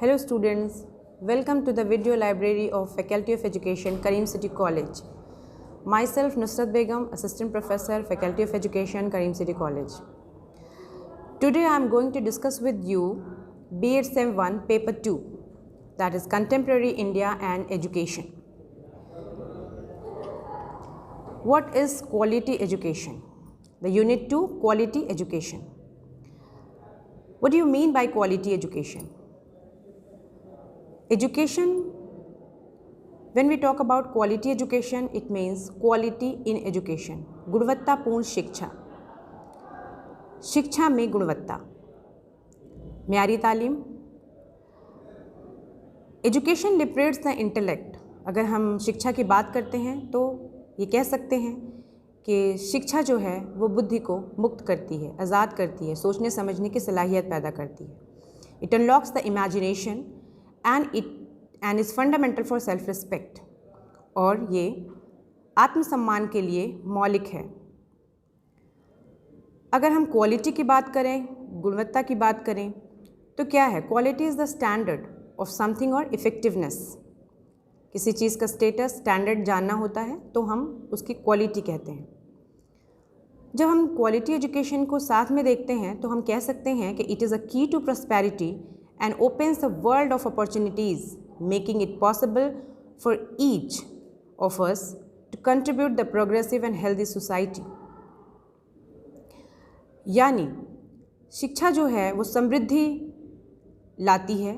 Hello students, welcome to the video library of Faculty of Education, Karim City College. Myself Nusrat Begum, Assistant Professor, Faculty of Education, Karim City College. Today I am going to discuss with you B.Ed Sem 1 Paper 2, that is Contemporary India and Education. What is quality education? The Unit 2, Quality Education. What do you mean by quality education? Education, when we talk about quality education, it means quality in education. गुणवत्तापूर्ण शिक्षा, शिक्षा में गुणवत्ता, marry तालीम. Education liberates the intellect. अगर हम शिक्षा की बात करते हैं तो ये कह सकते हैं कि शिक्षा जो है वो बुद्धि को मुक्त करती है, आज़ाद करती है, सोचने समझने की सलाहियत पैदा करती है. It unlocks the imagination and is fundamental for self respect. और ये आत्मसम्मान के लिए मौलिक है. अगर हम क्वालिटी की बात करें, गुणवत्ता की बात करें, तो क्या है? Quality is the standard of something और इफ़ेक्टिवनेस. किसी चीज़ का स्टेटस, स्टैंडर्ड जानना होता है तो हम उसकी क्वालिटी कहते हैं. जब हम क्वालिटी एजुकेशन को साथ में देखते हैं तो हम कह सकते हैं कि it is a key to prosperity and opens a world of opportunities, making it possible for each of us to contribute the progressive and healthy society. यानी शिक्षा जो है वो समृद्धि लाती है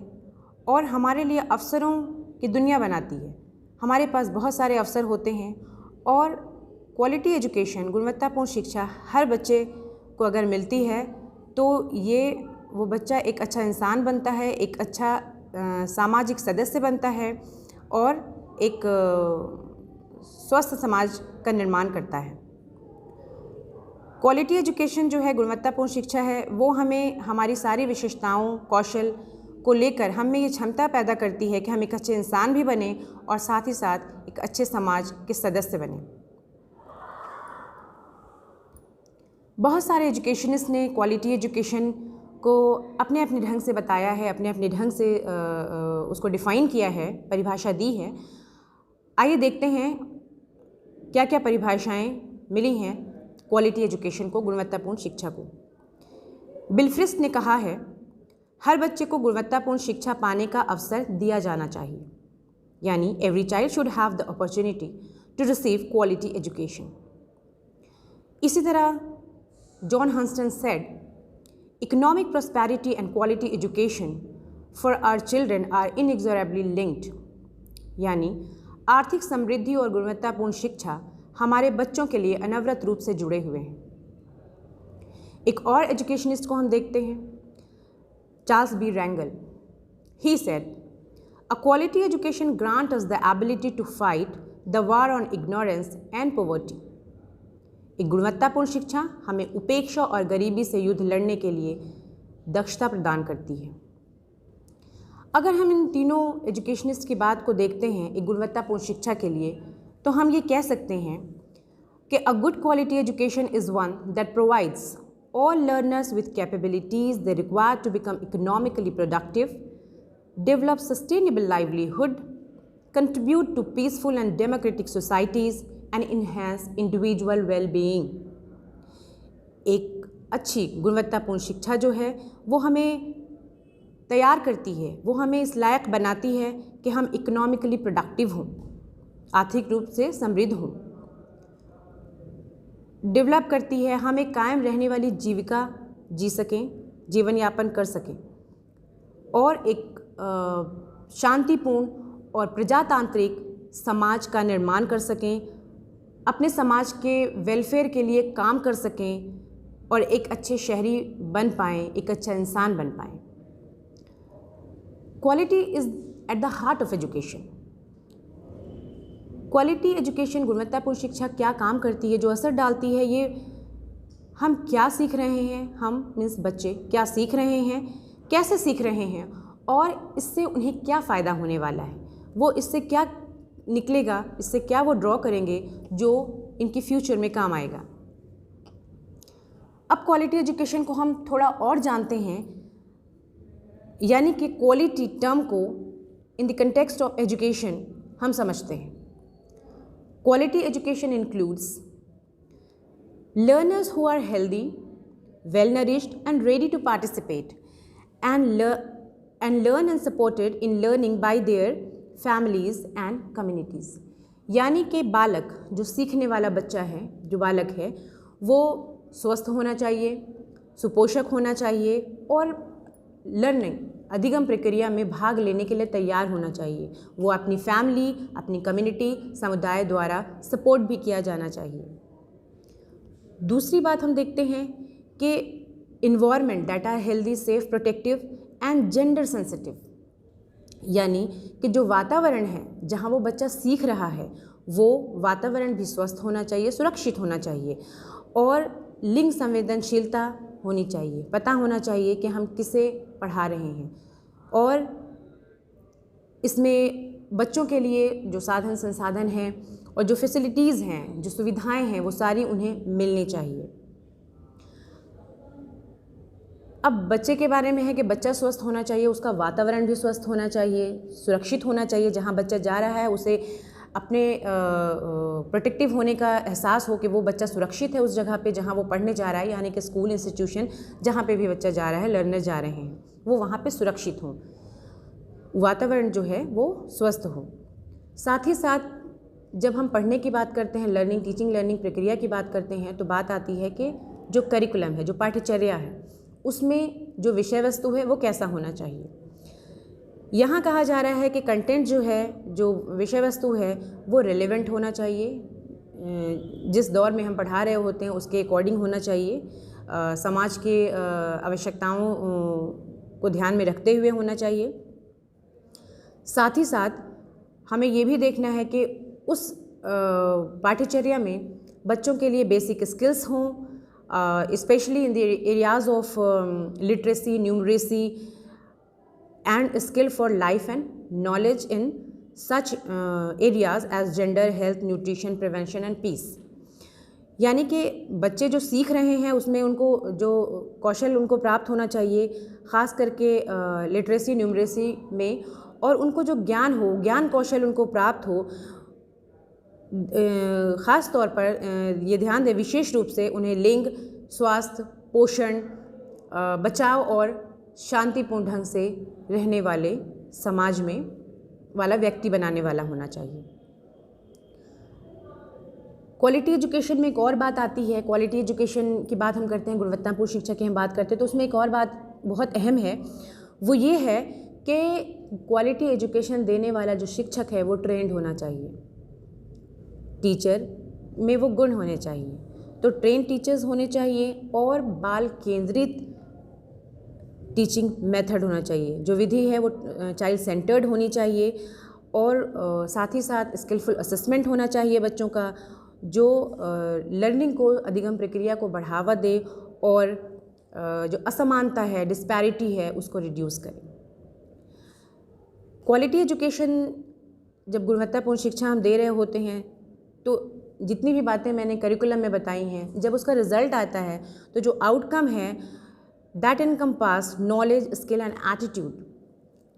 और हमारे लिए अवसरों की दुनिया बनाती है. हमारे पास बहुत सारे अवसर होते हैं और क्वालिटी एजुकेशन, गुणवत्तापूर्ण शिक्षा हर बच्चे को अगर मिलती है तो ये वो बच्चा एक अच्छा इंसान बनता है, एक अच्छा सामाजिक सदस्य बनता है और एक स्वस्थ समाज का निर्माण करता है. क्वालिटी एजुकेशन जो है, गुणवत्तापूर्ण शिक्षा है, वो हमें हमारी सारी विशेषताओं, कौशल को लेकर हमें ये क्षमता पैदा करती है कि हम एक अच्छे इंसान भी बने और साथ ही साथ एक अच्छे समाज के सदस्य बने. बहुत सारे एजुकेशनिस्ट ने क्वालिटी एजुकेशन को अपने अपने ढंग से बताया है, अपने अपने ढंग से उसको डिफ़ाइन किया है, परिभाषा दी है. आइए देखते हैं क्या क्या परिभाषाएं मिली हैं क्वालिटी एजुकेशन को, गुणवत्तापूर्ण शिक्षा को. बिलफ्रिस्ट ने कहा है, हर बच्चे को गुणवत्तापूर्ण शिक्षा पाने का अवसर दिया जाना चाहिए. यानी every child should have the opportunity to receive quality education. इसी तरह John Hunston said, economic prosperity and quality education for our children are inexorably linked. यानी आर्थिक समृद्धि और गुणवत्तापूर्ण शिक्षा हमारे बच्चों के लिए अनवरत रूप से जुड़े हुए हैं. एक और एजुकेशनिस्ट को हम देखते हैं, Charles B Rangel. He said, a quality education grants us the ability to fight the war on ignorance and poverty. एक गुणवत्तापूर्ण शिक्षा हमें उपेक्षा और गरीबी से युद्ध लड़ने के लिए दक्षता प्रदान करती है. अगर हम इन तीनों एजुकेशनिस्ट की बात को देखते हैं एक गुणवत्तापूर्ण शिक्षा के लिए, तो हम ये कह सकते हैं कि a good quality education is one that provides all learners with capabilities they require to become economically productive, develop sustainable livelihood, contribute to peaceful and democratic societies and enhance individual well-being. एक अच्छी गुणवत्तापूर्ण शिक्षा जो है वो हमें तैयार करती है, वो हमें इस लायक बनाती है कि हम इकोनॉमिकली प्रोडक्टिव हों, आर्थिक रूप से समृद्ध हों. डेवलप करती है, हम एक कायम रहने वाली जीविका जी सकें, जीवन यापन कर सकें और एक शांतिपूर्ण और प्रजातांत्रिक समाज का निर्माण कर सकें, अपने समाज के वेलफेयर के लिए काम कर सकें और एक अच्छे शहरी बन पाएँ, एक अच्छा इंसान बन पाएँ. Quality is at the heart of education. Quality education, गुणवत्तापूर्ण शिक्षा क्या काम करती है, जो असर डालती है, ये हम क्या सीख रहे हैं, हम मीन्स बच्चे क्या सीख रहे हैं, कैसे सीख रहे हैं और इससे उन्हें क्या फ़ायदा होने वाला है, वो इससे क्या निकलेगा, इससे क्या वो ड्रॉ करेंगे जो इनकी फ्यूचर में काम आएगा. अब क्वालिटी एजुकेशन को हम थोड़ा और जानते हैं यानी कि क्वालिटी टर्म को in the context of education हम समझते हैं। Quality education includes learners who are healthy, well nourished and ready to participate and learn and supported in learning by their families and communities। यानी कि बालक, जो सीखने वाला बच्चा है, जो बालक है, वो स्वस्थ होना चाहिए, सुपोषक होना चाहिए और लर्निंग अधिगम प्रक्रिया में भाग लेने के लिए तैयार होना चाहिए। वो अपनी फैमिली, अपनी कम्युनिटी, समुदाय द्वारा सपोर्ट भी किया जाना चाहिए। दूसरी बात हम देखते हैं कि environment that are healthy, safe, protective and gender sensitive, यानी कि जो वातावरण है जहाँ वो बच्चा सीख रहा है वो वातावरण भी स्वस्थ होना चाहिए, सुरक्षित होना चाहिए और लिंग संवेदनशीलता होनी चाहिए। पता होना चाहिए कि हम किसे पढ़ा रहे हैं और इसमें बच्चों के लिए जो साधन संसाधन हैं और जो फैसिलिटीज़ हैं, जो सुविधाएं हैं, वो सारी उन्हें मिलनी चाहिए। अब बच्चे के बारे में है कि बच्चा स्वस्थ होना चाहिए, उसका वातावरण भी स्वस्थ होना चाहिए, सुरक्षित होना चाहिए। जहाँ बच्चा जा रहा है उसे अपने प्रोटेक्टिव होने का एहसास हो कि वो बच्चा सुरक्षित है उस जगह पे जहाँ वो पढ़ने जा रहा है, यानी कि स्कूल, इंस्टीट्यूशन, जहाँ पे भी बच्चा जा रहा है, लर्नर जा रहे हैं, वो वहाँ पे सुरक्षित हों, वातावरण जो है वो स्वस्थ हो। साथ ही साथ जब हम पढ़ने की बात करते हैं, लर्निंग, टीचिंग लर्निंग प्रक्रिया की बात करते हैं, तो बात आती है कि जो करिकुलम है, जो पाठ्यचर्या है, उसमें जो विषय वस्तु है वो कैसा होना चाहिए। यहाँ कहा जा रहा है कि कंटेंट जो है, जो विषय वस्तु है, वो रिलेवेंट होना चाहिए, जिस दौर में हम पढ़ा रहे होते हैं उसके अकॉर्डिंग होना चाहिए, समाज के आवश्यकताओं को ध्यान में रखते हुए होना चाहिए। साथ ही साथ हमें ये भी देखना है कि उस पाठ्यचर्या में बच्चों के लिए बेसिक स्किल्स हों, specially in the areas of literacy, numeracy and skill for life and knowledge in such areas as gender, health, nutrition, prevention and peace. यानी कि बच्चे जो सीख रहे हैं उसमें उनको जो कौशल उनको प्राप्त होना चाहिए, ख़ास करके लिटरेसी, न्यूमरेसी में, और उनको जो ज्ञान हो, ज्ञान कौशल उनको प्राप्त हो। ख़ास तौर पर ये ध्यान दें विशेष रूप से उन्हें लिंग, स्वास्थ्य, पोषण, बचाव और शांतिपूर्ण ढंग से रहने वाले समाज में वाला व्यक्ति बनाने वाला होना चाहिए। क्वालिटी एजुकेशन में एक और बात आती है। क्वालिटी एजुकेशन की बात हम करते हैं, गुणवत्तापूर्ण शिक्षा की हम बात करते हैं, तो उसमें एक और बात बहुत अहम है, वो ये है कि क्वालिटी एजुकेशन देने वाला जो शिक्षक है वो ट्रेंड होना चाहिए, टीचर में वो गुण होने चाहिए। तो ट्रेन टीचर्स होने चाहिए और बाल केंद्रित टीचिंग मेथड होना चाहिए। जो विधि है वो चाइल्ड सेंटर्ड होनी चाहिए और साथ ही साथ स्किलफुल असेसमेंट होना चाहिए बच्चों का, जो लर्निंग को, अधिगम प्रक्रिया को बढ़ावा दे और जो असमानता है, डिस्पैरिटी है, उसको रिड्यूस करे। क्वालिटी एजुकेशन, जब गुणवत्तापूर्ण शिक्षा हम दे रहे होते हैं तो जितनी भी बातें मैंने करिकुलम में बताई हैं, जब उसका रिजल्ट आता है तो जो आउटकम है that encompass knowledge, skill and attitude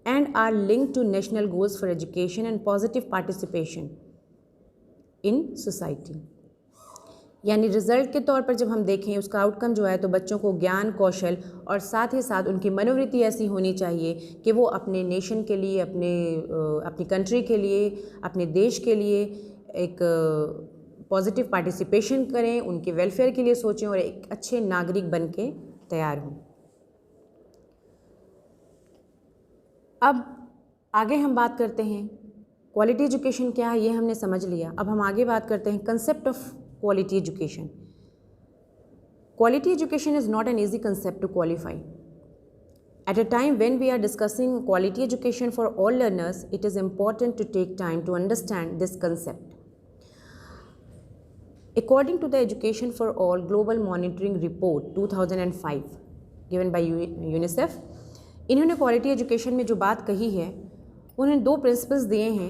and are linked to national goals for education and positive participation in society. यानी रिज़ल्ट के तौर पर जब हम देखें उसका आउटकम जो है, तो बच्चों को ज्ञान, कौशल और साथ ही साथ उनकी मनोवृत्ति ऐसी होनी चाहिए कि वो अपने नेशन के लिए, अपनी कंट्री के लिए, अपने देश के लिए एक पॉजिटिव पार्टिसिपेशन करें, उनके वेलफेयर के लिए सोचें और एक अच्छे नागरिक बन के तैयार हों। अब आगे हम बात करते हैं क्वालिटी एजुकेशन क्या है, ये हमने समझ लिया। अब हम आगे बात करते हैं concept of quality education. Quality education is not an easy concept to qualify. At a time when we are discussing quality education for all learners, it is important to take time to understand this concept. According to the Education for All Global Monitoring Report 2005 given by UNICEF, इन्होंने quality education में जो बात कही है, उन्होंने दो principles दिए हैं,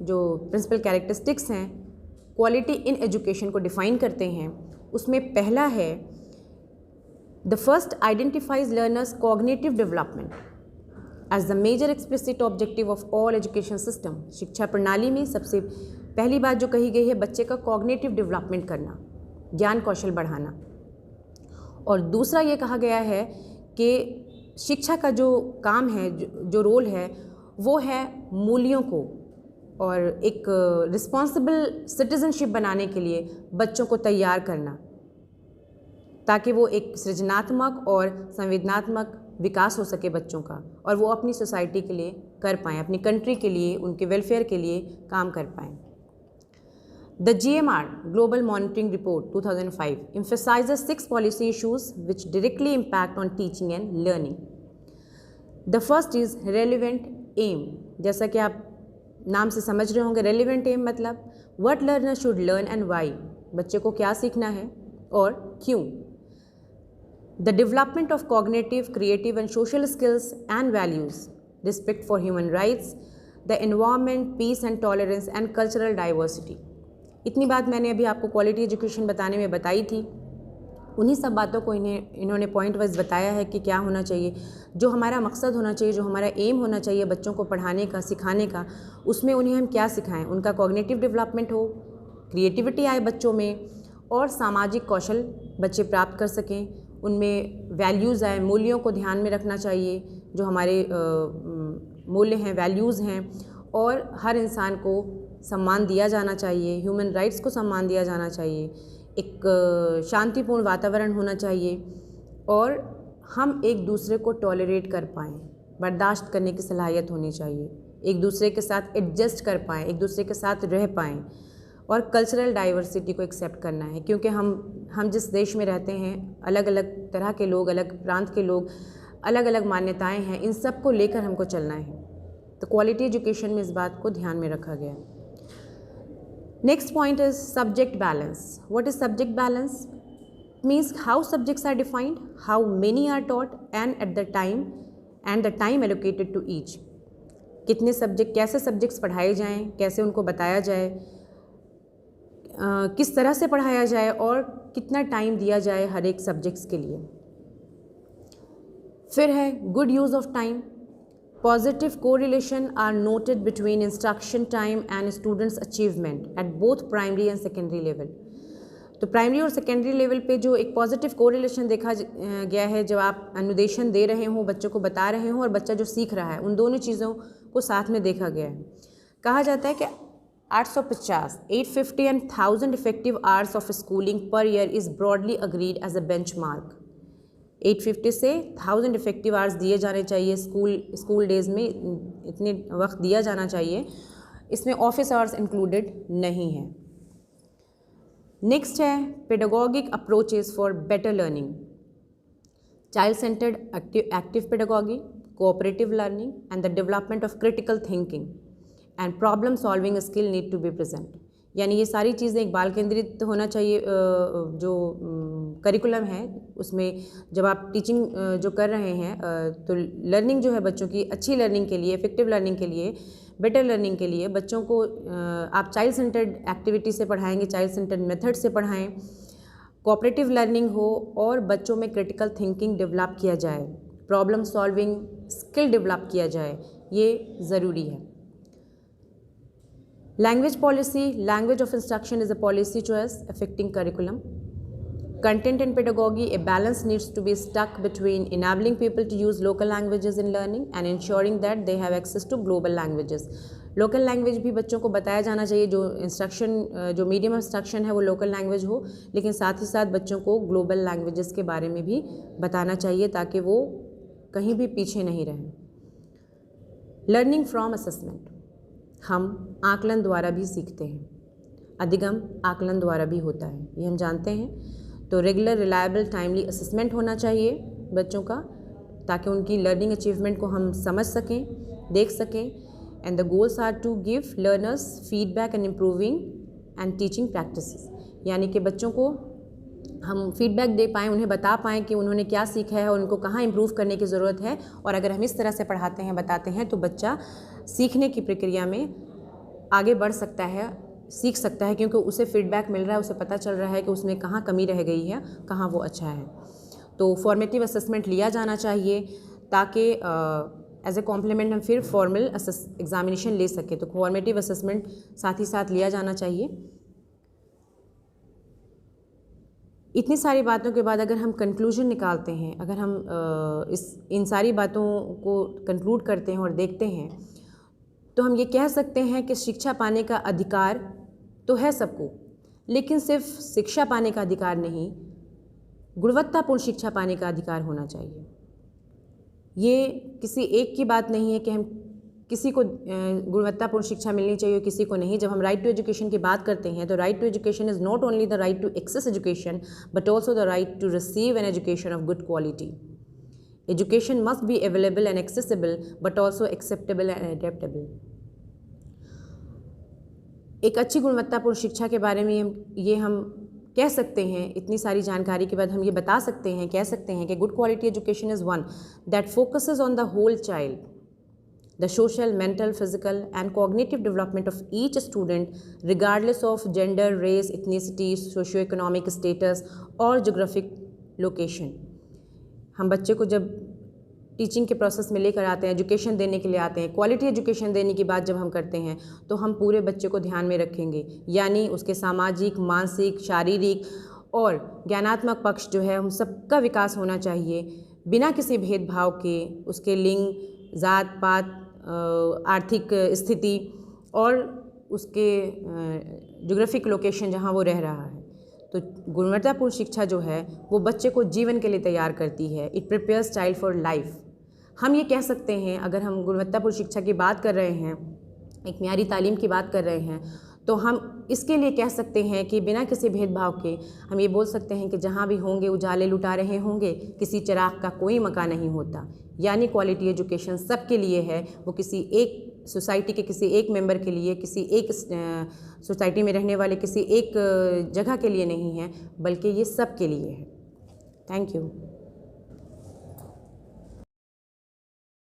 जो प्रिंसिपल कैरेक्टरिस्टिक्स हैं क्वालिटी इन एजुकेशन को डिफ़ाइन करते हैं। उसमें पहला है the first identifies learners cognitive development, as the major explicit objective of all education system. शिक्षा प्रणाली में सबसे पहली बात जो कही गई है, बच्चे का कॉग्निटिव डेवलपमेंट करना, ज्ञान कौशल बढ़ाना। और दूसरा ये कहा गया है कि शिक्षा का जो काम है, जो रोल है, वो है मूल्यों को और एक रिस्पॉन्सिबल सिटीजनशिप बनाने के लिए बच्चों को तैयार करना, ताकि वो एक सृजनात्मक और संवेदनात्मक विकास हो सके बच्चों का, और वो अपनी सोसाइटी के लिए कर पाएँ, अपनी कंट्री के लिए, उनके वेलफेयर के लिए काम कर पाएँ। The GMR Global Monitoring Report 2005 emphasizes 6 policy issues which directly impact on teaching and learning. The first is relevant aim. जैसा कि आप नाम से समझ रहे होंगे, relevant aim मतलब what learner should learn and why. बच्चे को क्या सीखना है और क्यों. The development of cognitive, creative and social skills and values, respect for human rights, the environment, peace and tolerance and cultural diversity. इतनी बात मैंने अभी आपको क्वालिटी एजुकेशन बताने में बताई थी। उन्हीं सब बातों को इन्होंने पॉइंट वाइज बताया है कि क्या होना चाहिए, जो हमारा मकसद होना चाहिए, जो हमारा एम होना चाहिए बच्चों को पढ़ाने का, सिखाने का, उसमें उन्हें हम क्या सिखाएं। उनका कॉग्निटिव डेवलपमेंट हो, क्रिएटिविटी आए बच्चों में, और सामाजिक कौशल बच्चे प्राप्त कर सकें, उनमें वैल्यूज़ आए, मूल्यों को ध्यान में रखना चाहिए, जो हमारे मूल्य हैं, वैल्यूज़ हैं, और हर इंसान को सम्मान दिया जाना चाहिए, ह्यूमन राइट्स को सम्मान दिया जाना चाहिए, एक शांतिपूर्ण वातावरण होना चाहिए, और हम एक दूसरे को टॉलरेट कर पाएँ, बर्दाश्त करने की सलाहियत होनी चाहिए, एक दूसरे के साथ एडजस्ट कर पाएँ, एक दूसरे के साथ रह पाएँ, और कल्चरल डाइवर्सिटी को एक्सेप्ट करना है, क्योंकि हम जिस देश में रहते हैं, अलग अलग तरह के लोग, अलग प्रांत के लोग, अलग अलग मान्यताएँ हैं, इन सब को लेकर हमको चलना है। तो क्वालिटी एजुकेशन में इस बात को ध्यान में रखा गया है। Next point is subject balance. What is subject balance? Means how subjects are defined, how many are taught, and at the time allocated to each. कितने सब्जेक्ट, कैसे सब्जेक्ट्स पढ़ाए जाएं, कैसे उनको बताया जाए, किस तरह से पढ़ाया जाए, और कितना टाइम दिया जाए हर एक सब्जेक्ट्स के लिए। फिर है good use of time. Positive correlation are noted between instruction time and students' achievement at both primary and secondary level. तो प्राइमरी और सेकेंडरी लेवल पे जो एक पॉजिटिव कोरिलेशन देखा गया है, जब आप अनुदेशन दे रहे हों, बच्चों को बता रहे हों, और बच्चा जो सीख रहा है, उन दोनों चीज़ों को साथ में देखा गया है। कहा जाता है कि 850, 850 and 1000 effective hours of schooling per year is broadly agreed as a benchmark. 850 से 1000 इफेक्टिव आवर्स दिए जाने चाहिए, स्कूल डेज़ में इतने वक्त दिया जाना चाहिए, इसमें ऑफिस आवर्स इंक्लूडेड नहीं है। नेक्स्ट है pedagogic approaches for better learning, child centred active pedagogy, cooperative learning and the development of critical thinking and problem solving skill need to be present. यानी ये सारी चीज़ें एक बाल केंद्रित होना चाहिए। जो करिकुलम है उसमें जब आप टीचिंग जो कर रहे हैं, तो लर्निंग जो है बच्चों की अच्छी लर्निंग के लिए, इफेक्टिव लर्निंग के लिए, बेटर लर्निंग के लिए बच्चों को आप चाइल्ड सेंटर्ड एक्टिविटी से पढ़ाएंगे, चाइल्ड सेंटर्ड मेथड से पढ़ाएं, कोऑपरेटिव लर्निंग हो, और बच्चों में क्रिटिकल थिंकिंग डेवलप किया जाए, प्रॉब्लम सॉल्विंग स्किल डेवलप किया जाए, ये ज़रूरी है। Language policy, language of instruction is a policy choice affecting curriculum. Content and pedagogy, a balance needs to be struck between enabling people to use local languages in learning and ensuring that they have access to global languages. Local language भी बच्चों को बताया जाना चाहिए, जो instruction, जो medium of instruction है वो लोकल लैंग्वेज हो, लेकिन साथ ही साथ बच्चों को ग्लोबल लैंग्वेजेस के बारे में भी बताना चाहिए, ताकि वो कहीं भी पीछे नहीं रहें। लर्निंग फ्रॉम असेसमेंट, हम आकलन द्वारा भी सीखते हैं, अधिगम आकलन द्वारा भी होता है, ये हम जानते हैं। तो रेगुलर, रिलायबल, टाइमली असेसमेंट होना चाहिए बच्चों का, ताकि उनकी लर्निंग अचीवमेंट को हम समझ सकें, देख सकें। And the goals are to give learners feedback and improving and teaching practices, यानी कि बच्चों को हम फीडबैक दे पाएँ, उन्हें बता पाएँ कि उन्होंने क्या सीखा है और उनको कहाँ इम्प्रूव करने की ज़रूरत है। और अगर हम इस तरह से पढ़ाते हैं, बताते हैं, तो बच्चा सीखने की प्रक्रिया में आगे बढ़ सकता है, सीख सकता है, क्योंकि उसे फीडबैक मिल रहा है, उसे पता चल रहा है कि उसमें कहाँ कमी रह गई है, कहाँ वो अच्छा है। तो फॉर्मेटिव असेसमेंट लिया जाना चाहिए, ताकि एज ए कॉम्प्लीमेंट हम फिर फॉर्मल एग्जामिनेशन ले सकें। तो फॉर्मेटिव असेसमेंट साथ ही साथ लिया जाना चाहिए। इतनी सारी बातों के बाद अगर हम कंक्लूजन निकालते हैं, अगर हम इन सारी बातों को कंक्लूड करते हैं और देखते हैं, तो हम ये कह सकते हैं कि शिक्षा पाने का अधिकार तो है सबको, लेकिन सिर्फ शिक्षा पाने का अधिकार नहीं, गुणवत्तापूर्ण शिक्षा पाने का अधिकार होना चाहिए। ये किसी एक की बात नहीं है कि हम किसी को गुणवत्तापूर्ण शिक्षा मिलनी चाहिए, किसी को नहीं। जब हम राइट टू एजुकेशन की बात करते हैं तो right to education is not only the right to access education but also the right to receive an education of good quality. Education must be available and accessible but also acceptable and adaptable. एक अच्छी गुणवत्तापूर्ण शिक्षा के बारे में हम कह सकते हैं, इतनी सारी जानकारी के बाद हम ये बता सकते हैं, कह सकते हैं कि good quality education is one that focuses on the whole child, the social, mental, physical and cognitive development of each student regardless of gender, race, ethnicity, socio-economic status और geographic location। हम बच्चे को जब टीचिंग के process में लेकर आते हैं, एजुकेशन देने के लिए आते हैं, क्वालिटी एजुकेशन देने की बात जब हम करते हैं तो हम पूरे बच्चे को ध्यान में रखेंगे, यानी उसके सामाजिक, मानसिक, शारीरिक और ज्ञानात्मक पक्ष जो है हम सबका विकास होना चाहिए बिना किसी भेदभाव के। उसके लिंग, जात पात, आर्थिक स्थिति और उसके ज्योग्राफिक लोकेशन जहाँ वो रह रहा है। तो गुणवत्तापूर्ण शिक्षा जो है वो बच्चे को जीवन के लिए तैयार करती है। It prepares child for life. हम ये कह सकते हैं, अगर हम गुणवत्तापूर्ण शिक्षा की बात कर रहे हैं, एक म्यारी तालीम की बात कर रहे हैं, तो हम इसके लिए कह सकते हैं कि बिना किसी भेदभाव के हम ये बोल सकते हैं कि जहाँ भी होंगे उजाले लुटा रहे होंगे, किसी चिराग का कोई मकान नहीं होता। यानी क्वालिटी एजुकेशन सबके लिए है, वो किसी एक सोसाइटी के किसी एक मेंबर के लिए, किसी एक सोसाइटी में रहने वाले किसी एक जगह के लिए नहीं है, बल्कि ये सब के लिए है। Thank you.